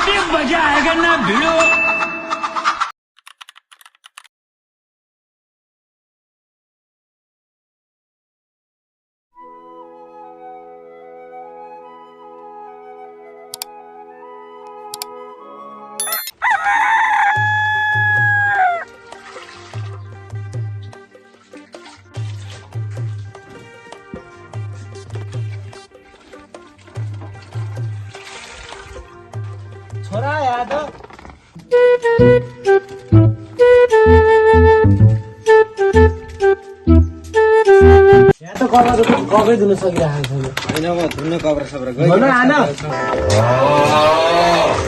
अभी मजा आएगा ना भिड़ो। छोरा याद यहाँ त कपै धुन सकिरहेको छैन। होइन म धुन्न कपडा सपडा भन आन।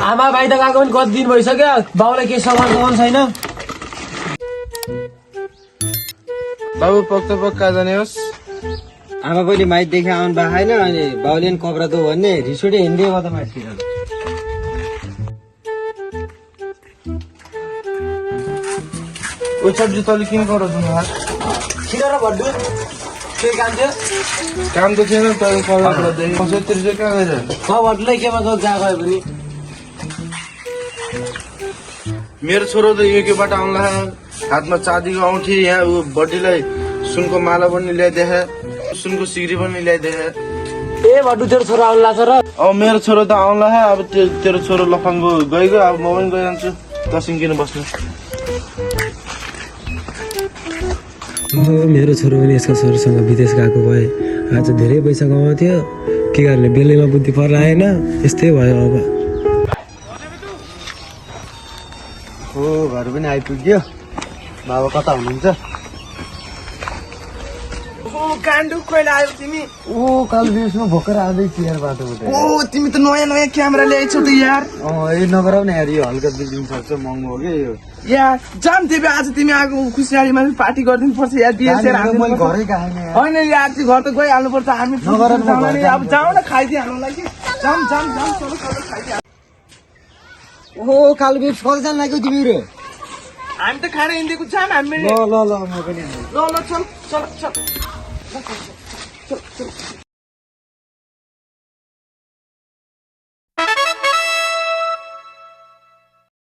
आमा भाइ त गएको पनि कति दिन भइसक्यो, बाउलाई केही सामान छैन। बाबु पक्क पक्का जाने होस्। आमा पनि माइतदेखि आउनु भएको छैन, अनि बाउले पनि कपडा दो भन्ने रिस उठ्यो हिँड्दै त माइततिर। ओ सब्जी तैँले किन कराउँछौ यार? किन र भड्डु के काम थियो? काम त थिएन तैँले कराउँदाखेरि पैँसठी रुपियाँ कहाँ गएर? भड्डुलाई केमा गयो गयो भने मेरो छोरो त युकेबाट आउला, हातमा चाँदीको औँठी, यहाँ ऊ बड्डीलाई सुनको माला पनि ल्याइदिए, सुनको सिग्री पनि ल्याइदिए। ए भड्डु तेरो छोरा आउला छ र? अब मेरो छोरो त आउला है, अब तेरो छोरो लफाङ्गो गइगयो, अब म पनि गइरहन्छु, तसिङ किन बस्नु। मेरो छोरो पनि यसको छोरोसँग विदेश गएको भए आज धेरै पैसा कमाउँथ्यो। के गर्ने बेलैमा बुद्धि पर आएन, यस्तै भयो अब। हो घर पनि आइपुग्यो। बाबा कता हुनुहुन्छ? काण्डु कहिले आयो तिमी? ओ काल बिर्समा भर्खर आउँदै थिएँ यार बाटोबाट। ओ तिमी त नयाँ नयाँ क्यामेरा ल्याएछौ त यार। यो नगराउ न यार, यो हल्का बिग्रिनु सक्छ, महँगो हो कि यो। यार जाम देवी, आज तिमी आएको खुसियालीमा पार्टी गरिदिनु पर्छ यार। डिएसएल मैले घरै गएन यार। होइन यार त्यो घर त गइहाल्नु पर्छ, हामी नगराउनु म घर अब जाउँ न खाइदिइहाल्नुलाई कि। जाम जाम जाम चलो चलो खाइदिइहाल्नु। ओहो काल बिर्स कतिजना लाग्यो तिमीहरू? हामी त खाना हिँडेको जाम हामी। ल ल ल म पनि ल ल चल चल चल